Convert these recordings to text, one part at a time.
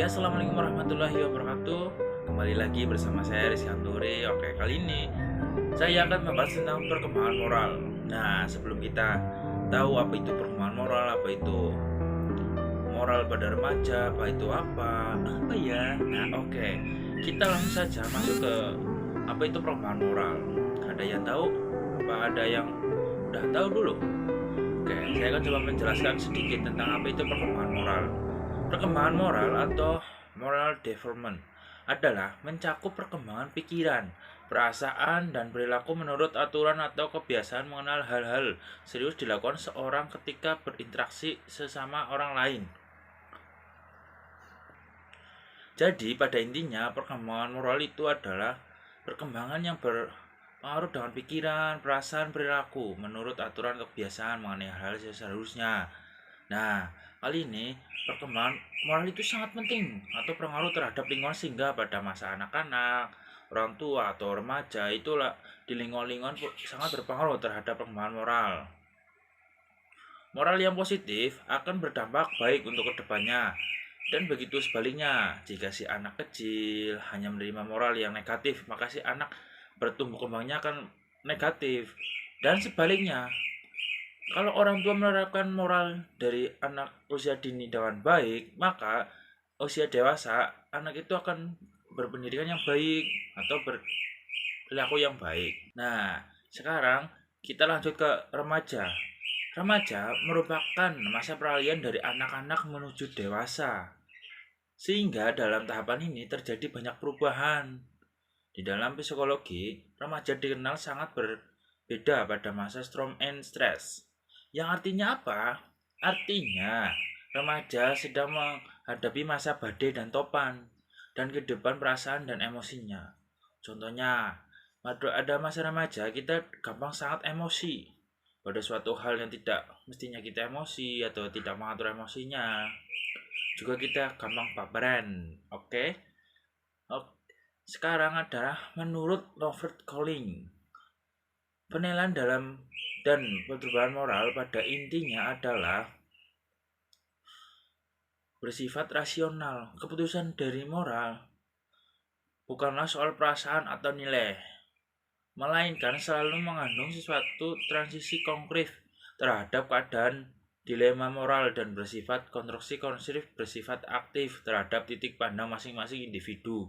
Oke, assalamualaikum warahmatullahi wabarakatuh. Kembali lagi bersama saya Rizky Anturi. Oke, kali ini saya akan membahas tentang perkembangan moral. Nah, sebelum kita tahu apa itu perkembangan moral, apa itu moral pada remaja, apa ya? Nah, oke, kita langsung saja masuk ke apa itu perkembangan moral. Ada yang tahu? Apa ada yang udah tahu dulu? Oke, saya akan coba menjelaskan sedikit tentang apa itu perkembangan moral. Perkembangan moral atau moral development adalah mencakup perkembangan pikiran, perasaan, dan perilaku menurut aturan atau kebiasaan mengenal hal-hal serius dilakukan seorang ketika berinteraksi sesama orang lain. Jadi pada intinya perkembangan moral itu adalah perkembangan yang berpengaruh dengan pikiran, perasaan, perilaku menurut aturan kebiasaan mengenai hal-hal seharusnya. Nah, kali ini perkembangan moral itu sangat penting atau pengaruh terhadap lingkungan sehingga pada masa anak-anak, orang tua atau remaja itulah di lingkungan-lingkungan sangat berpengaruh terhadap perkembangan moral. Moral yang positif akan berdampak baik untuk kedepannya. Dan begitu sebaliknya, jika si anak kecil hanya menerima moral yang negatif, maka si anak bertumbuh kembangnya akan negatif. Dan sebaliknya, kalau orang tua menerapkan moral dari anak usia dini dengan baik, maka usia dewasa anak itu akan berpendidikan yang baik atau berperilaku yang baik. Nah, sekarang kita lanjut ke remaja. Remaja merupakan masa peralihan dari anak-anak menuju dewasa. Sehingga dalam tahapan ini terjadi banyak perubahan. Di dalam psikologi, remaja dikenal sangat berbeda pada masa storm and stress. Yang artinya apa? Artinya, remaja sedang menghadapi masa badai dan topan, dan kehidupan perasaan dan emosinya. Contohnya, pada ada masa remaja kita gampang sangat emosi pada suatu hal yang tidak mestinya kita emosi atau tidak mengatur emosinya. Juga kita gampang baperan, oke? Oke. Sekarang adalah menurut Robert Colling. Penilaian dalam dan perubahan moral pada intinya adalah bersifat rasional. Keputusan dari moral bukanlah soal perasaan atau nilai, melainkan selalu mengandung sesuatu transisi konkret terhadap keadaan dilema moral dan bersifat konstruksi bersifat aktif terhadap titik pandang masing-masing individu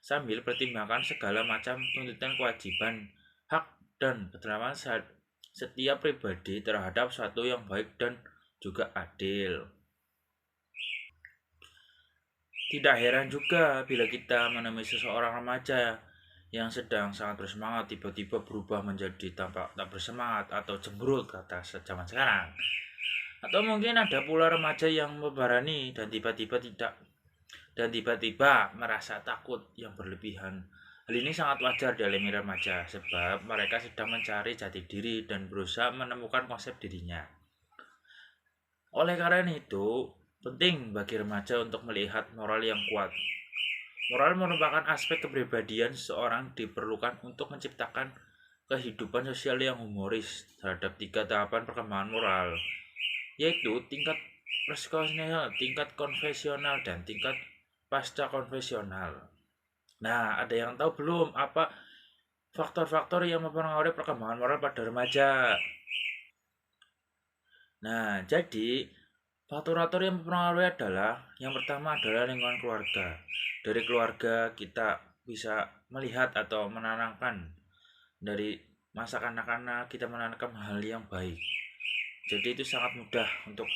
sambil pertimbangkan segala macam tuntutan kewajiban, hak, dan keterangan setiap pribadi terhadap suatu yang baik dan juga adil. Tidak heran juga bila kita menemui seseorang remaja yang sedang sangat bersemangat tiba-tiba berubah menjadi tampak tak bersemangat atau cemberut kata zaman sekarang. Atau mungkin ada pula remaja yang membarani dan tiba-tiba merasa takut yang berlebihan. Hal ini sangat wajar dialami remaja sebab mereka sedang mencari jati diri dan berusaha menemukan konsep dirinya. Oleh karena itu, penting bagi remaja untuk melihat moral yang kuat. Moral merupakan aspek kepribadian seseorang diperlukan untuk menciptakan kehidupan sosial yang humoris terhadap 3 tahapan perkembangan moral, yaitu tingkat personal, tingkat konvensional, dan tingkat pasca konvensional. Nah, ada yang tahu belum apa faktor-faktor yang mempengaruhi perkembangan moral pada remaja? Nah, jadi faktor-faktor yang mempengaruhi adalah yang pertama adalah lingkungan keluarga. Dari keluarga kita bisa melihat atau menanamkan dari masa kanak-kanak kita menanamkan hal yang baik. Jadi itu sangat mudah untuk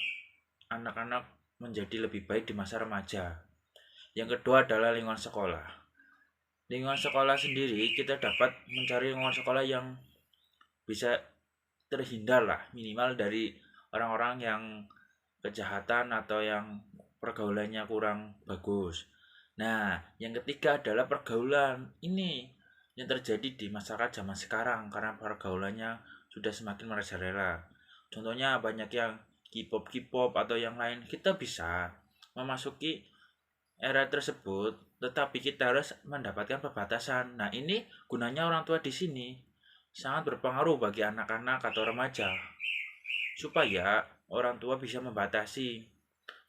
anak-anak menjadi lebih baik di masa remaja. Yang kedua adalah lingkungan sekolah. Lingkungan sekolah sendiri kita dapat mencari lingkungan sekolah yang bisa terhindar lah minimal dari orang-orang yang kejahatan atau yang pergaulannya kurang bagus. Nah, yang ketiga adalah pergaulan. Ini yang terjadi di masyarakat zaman sekarang karena pergaulannya sudah semakin merajalela. Contohnya banyak yang K-pop atau yang lain. Kita bisa memasuki era tersebut, tetapi kita harus mendapatkan pembatasan. Nah, ini gunanya orang tua di sini sangat berpengaruh bagi anak-anak atau remaja supaya orang tua bisa membatasi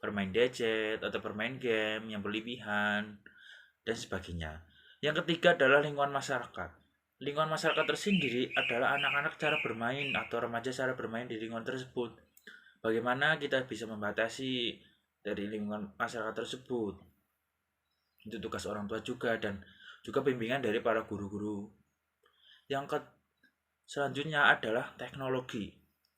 bermain gadget atau bermain game yang berlebihan, dan sebagainya. Yang ketiga adalah lingkungan masyarakat. Lingkungan masyarakat tersendiri adalah anak-anak cara bermain atau remaja cara bermain di lingkungan tersebut. Bagaimana kita bisa membatasi dari lingkungan masyarakat tersebut? Itu tugas orang tua juga, dan juga bimbingan dari para guru-guru. Selanjutnya adalah teknologi.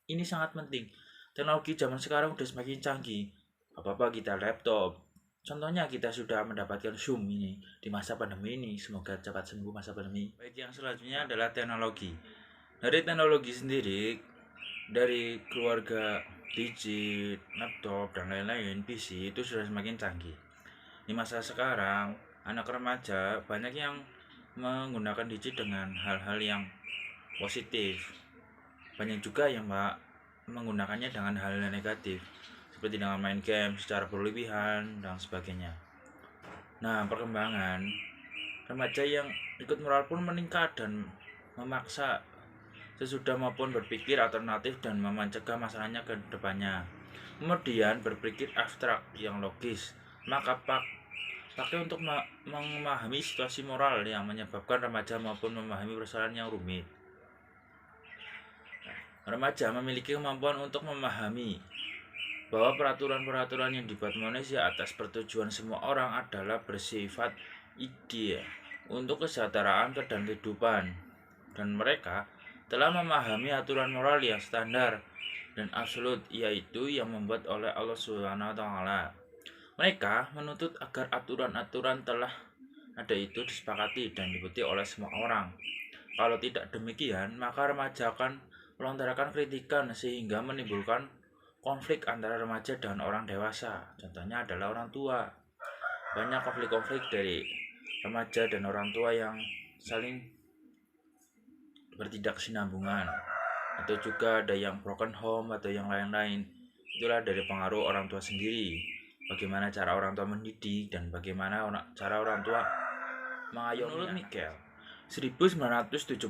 Ini sangat penting. Teknologi zaman sekarang sudah semakin canggih. Apa-apa kita laptop. Contohnya kita sudah mendapatkan Zoom ini di masa pandemi ini. Semoga cepat sembuh masa pandemi. Baik, yang selanjutnya adalah teknologi. Dari teknologi sendiri, dari keluarga digit, laptop, dan lain-lain, PC itu sudah semakin canggih. Di masa sekarang, anak remaja banyak yang menggunakan digit dengan hal-hal yang positif. Banyak juga yang menggunakannya dengan hal yang negatif, seperti dengan main game secara berlebihan dan sebagainya. Nah, perkembangan remaja yang ikut moral pun meningkat dan memaksa sesudah maupun berpikir alternatif dan mencegah masalahnya ke depannya. Kemudian berpikir abstrak yang logis, maka pakai untuk memahami situasi moral yang menyebabkan remaja maupun memahami persoalan yang rumit. Remaja memiliki kemampuan untuk memahami bahwa peraturan-peraturan yang dibuat manusia atas persetujuan semua orang adalah bersifat ideal untuk kesejahteraan dan kehidupan, dan mereka telah memahami aturan moral yang standar dan absolut, yaitu yang membuat oleh Allah Subhanahu wa Ta'ala. Mereka menuntut agar aturan-aturan telah ada itu disepakati dan diikuti oleh semua orang. Kalau tidak demikian, maka remaja akan melontarkan kritikan sehingga menimbulkan konflik antara remaja dan orang dewasa. Contohnya adalah orang tua. Banyak konflik-konflik dari remaja dan orang tua yang saling bertidaksinambungan, atau juga ada yang broken home atau yang lain-lain. Itulah dari pengaruh orang tua sendiri. Bagaimana cara orang tua mendidik dan bagaimana cara orang tua mengayomi. Menurut Michael 1975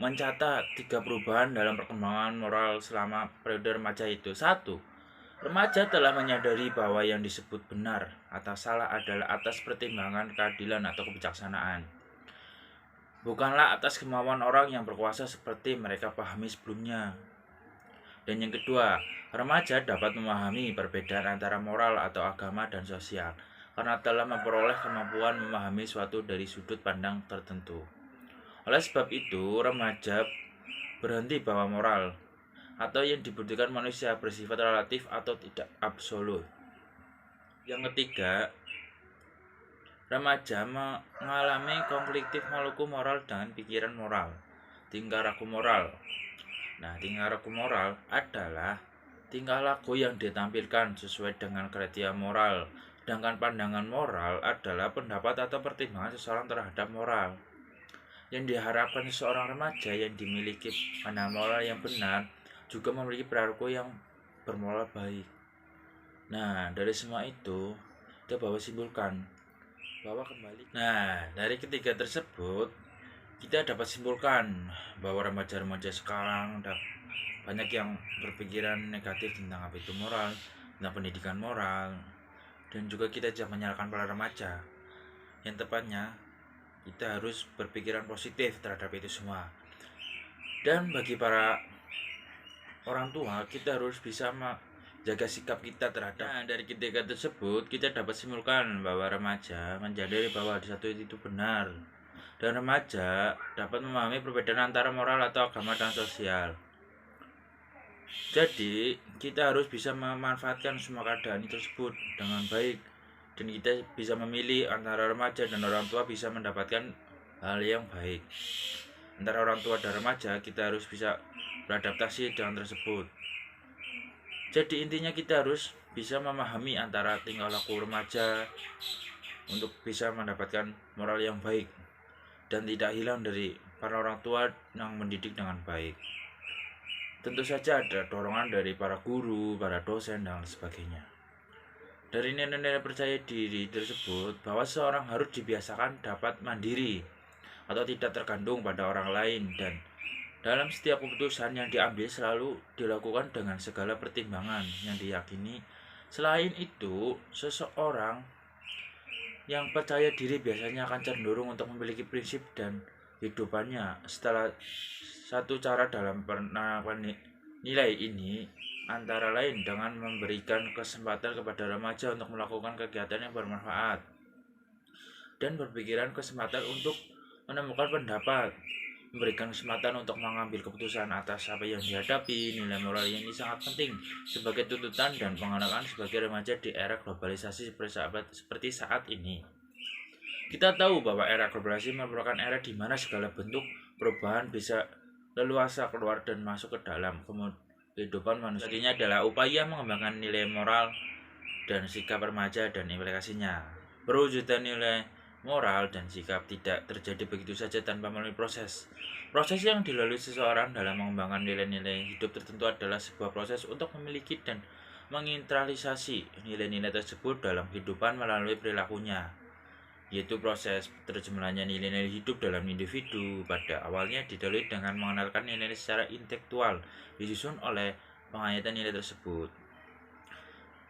mencatat 3 perubahan dalam perkembangan moral selama periode remaja itu. 1. Remaja telah menyadari bahwa yang disebut benar atau salah adalah atas pertimbangan keadilan atau kebijaksanaan, bukanlah atas kemauan orang yang berkuasa seperti mereka pahami sebelumnya. Dan yang kedua, remaja dapat memahami perbedaan antara moral atau agama dan sosial karena telah memperoleh kemampuan memahami suatu dari sudut pandang tertentu. Oleh sebab itu, remaja berhenti bahwa moral atau yang dibutuhkan manusia bersifat relatif atau tidak absolut. Yang ketiga, remaja mengalami konfliktif maluku moral dengan pikiran moral. Tingkah laku moral. Nah, tingkah laku moral adalah tingkah laku yang ditampilkan sesuai dengan kriteria moral. Sedangkan pandangan moral adalah pendapat atau pertimbangan seseorang terhadap moral. Yang diharapkan seorang remaja yang dimiliki pandangan moral yang benar juga memiliki perilaku yang bermoral baik. Nah, dari semua itu kita simpulkan bahwa dari ketiga tersebut kita dapat simpulkan bahwa remaja-remaja sekarang banyak yang berpikiran negatif tentang apa itu moral, tentang pendidikan moral, dan juga kita jangan menyalahkan para remaja. Yang tepatnya kita harus berpikiran positif terhadap itu semua. Dan bagi para orang tua, kita harus bisa menjaga sikap kita terhadap. Nah, dari ketiga tersebut kita dapat simpulkan bahwa remaja menyadari bahwa satu itu benar, dan remaja dapat memahami perbedaan antara moral atau agama dan sosial. Jadi kita harus bisa memanfaatkan semua keadaan tersebut dengan baik, dan kita bisa memilih antara remaja dan orang tua bisa mendapatkan hal yang baik. Antara orang tua dan remaja kita harus bisa beradaptasi dengan tersebut. Jadi intinya kita harus bisa memahami antara tingkah laku remaja untuk bisa mendapatkan moral yang baik dan tidak hilang dari para orang tua yang mendidik dengan baik. Tentu saja ada dorongan dari para guru, para dosen, dan sebagainya. Dari nilai-nilai percaya diri tersebut bahwa seorang harus dibiasakan dapat mandiri atau tidak tergantung pada orang lain, dan dalam setiap keputusan yang diambil selalu dilakukan dengan segala pertimbangan yang diyakini Selain itu, seseorang yang percaya diri biasanya akan cenderung untuk memiliki prinsip dan hidupannya. Setelah satu cara dalam penerapan nilai ini antara lain dengan memberikan kesempatan kepada remaja untuk melakukan kegiatan yang bermanfaat dan berpikiran kesempatan untuk menemukan pendapat, memberikan kesempatan untuk mengambil keputusan atas apa yang dihadapi. Nilai moral ini sangat penting sebagai tuntutan dan pengenalan sebagai remaja di era globalisasi seperti saat ini. Kita tahu bahwa era globalisasi merupakan era di mana segala bentuk perubahan bisa leluasa keluar dan masuk ke dalam kehidupan manusia. Ini adalah upaya mengembangkan nilai moral dan sikap remaja dan implikasinya. Perwujudan nilai moral dan sikap tidak terjadi begitu saja tanpa melalui proses. Proses yang dilalui seseorang dalam mengembangkan nilai-nilai hidup tertentu adalah sebuah proses untuk memiliki dan mengintralisasi nilai-nilai tersebut dalam kehidupan melalui perilakunya, yaitu proses terjemahannya nilai-nilai hidup dalam individu. Pada awalnya didalui dengan mengenalkan nilai secara intelektual, disusun oleh penghayatan nilai tersebut,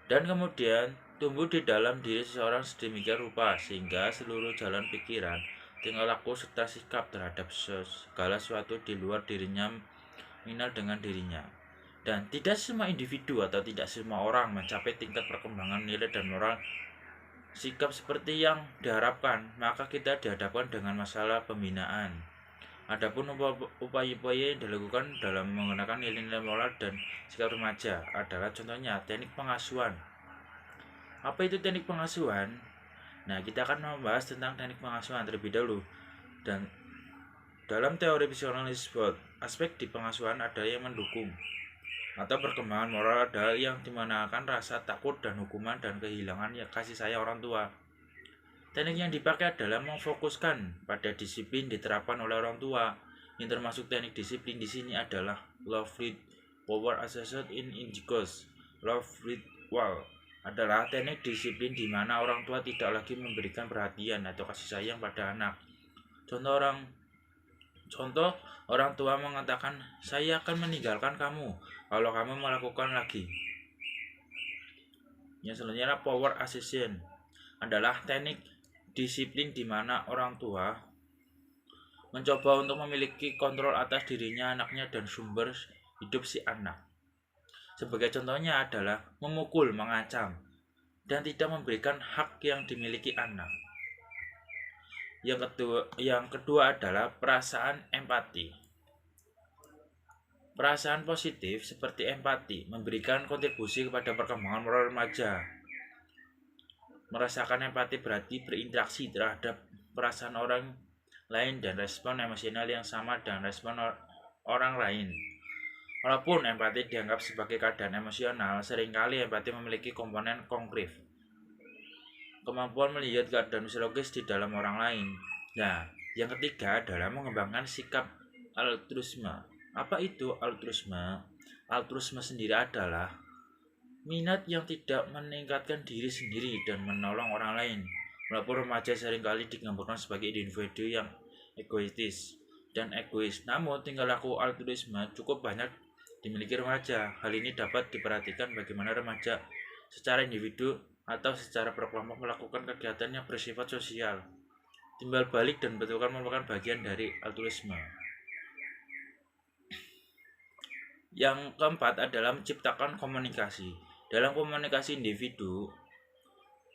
dan kemudian tumbuh di dalam diri seseorang sedemikian rupa sehingga seluruh jalan pikiran, tingkah laku serta sikap terhadap segala sesuatu di luar dirinya mengenal dengan dirinya. Dan tidak semua individu atau tidak semua orang mencapai tingkat perkembangan nilai dan moral sikap seperti yang diharapkan, maka kita dihadapkan dengan masalah pembinaan. Adapun upaya-upaya yang dilakukan dalam menggunakan nilai-nilai moral dan sikap remaja adalah contohnya teknik pengasuhan. Apa itu teknik pengasuhan? Nah, kita akan membahas tentang teknik pengasuhan terlebih dahulu. Dan dalam teori psikoanalisis Ford, aspek di pengasuhan ada yang mendukung atau perkembangan moral, ada yang dimanakan rasa takut dan hukuman dan kehilangan kasih sayang orang tua. Teknik yang dipakai adalah memfokuskan pada disiplin diterapkan oleh orang tua. Yang termasuk teknik disiplin di sini adalah love with power associated in indicates. Love with wall adalah teknik disiplin di mana orang tua tidak lagi memberikan perhatian atau kasih sayang pada anak. Contoh orang tua mengatakan, "Saya akan meninggalkan kamu kalau kamu melakukan lagi." Yang selanjutnya adalah power association, adalah teknik disiplin di mana orang tua mencoba untuk memiliki kontrol atas dirinya, anaknya, dan sumber hidup si anak. Sebagai contohnya adalah memukul, mengancam, dan tidak memberikan hak yang dimiliki anak. Yang kedua adalah perasaan empati. Perasaan positif seperti empati memberikan kontribusi kepada perkembangan moral remaja. Merasakan empati berarti berinteraksi terhadap perasaan orang lain dan respon emosional yang sama dengan respon orang lain. Walaupun empati dianggap sebagai keadaan emosional, seringkali empati memiliki komponen kognitif, kemampuan melihat keadaan psikologis di dalam orang lain. Nah, yang ketiga adalah mengembangkan sikap altruisme. Apa itu altruisme? Altruisme sendiri adalah minat yang tidak meningkatkan diri sendiri dan menolong orang lain. Walaupun remaja seringkali digambarkan sebagai individu yang egoistis dan egois, namun tingkah laku altruisme cukup banyak dimiliki remaja. Hal ini dapat diperhatikan bagaimana remaja secara individu atau secara berkelompok melakukan kegiatan yang bersifat sosial. Timbal balik dan betulkan merupakan bagian dari altruisme. Yang keempat adalah menciptakan komunikasi. Dalam komunikasi individu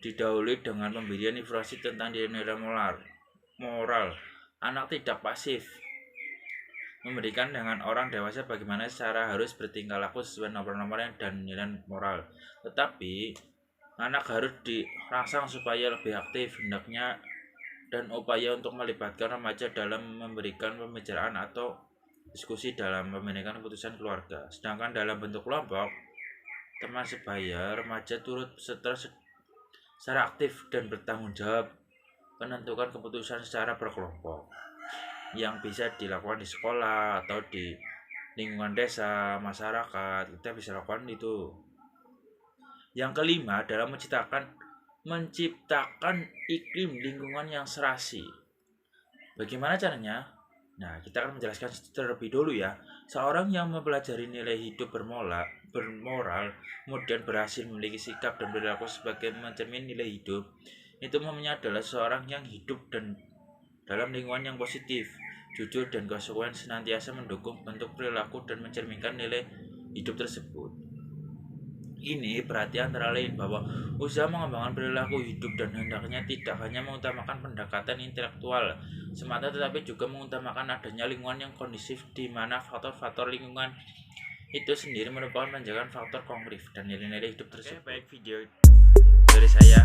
didahului dengan pemberian informasi tentang nilai moral. Anak tidak pasif memberikan dengan orang dewasa bagaimana cara harus bertingkah laku sesuai nomor-nomor dan nilai moral. Tetapi anak harus dirangsang supaya lebih aktif hendaknya dan upaya untuk melibatkan remaja dalam memberikan pembicaraan atau diskusi dalam membenarkan keputusan keluarga. Sedangkan dalam bentuk kelompok, teman sebaya, remaja turut secara aktif dan bertanggung jawab menentukan keputusan secara berkelompok yang bisa dilakukan di sekolah atau di lingkungan desa, masyarakat. Kita bisa lakukan itu. Yang kelima adalah menciptakan iklim lingkungan yang serasi. Bagaimana caranya? Nah, kita akan menjelaskan terlebih dulu ya. Seorang yang mempelajari nilai hidup bermoral, kemudian berhasil memiliki sikap dan perilaku sebagai mencermin nilai hidup, itu umumnya adalah seorang yang hidup dan dalam lingkungan yang positif, jujur dan konsekuen, senantiasa mendukung bentuk perilaku dan mencerminkan nilai hidup tersebut. Ini berarti antara lain bahwa usaha mengembangkan perilaku hidup dan hendaknya tidak hanya mengutamakan pendekatan intelektual semata, tetapi juga mengutamakan adanya lingkungan yang kondusif, di mana faktor-faktor lingkungan itu sendiri merupakan penjagaan faktor kognitif dan nilai-nilai hidup tersebut. Oke, baik, video dari saya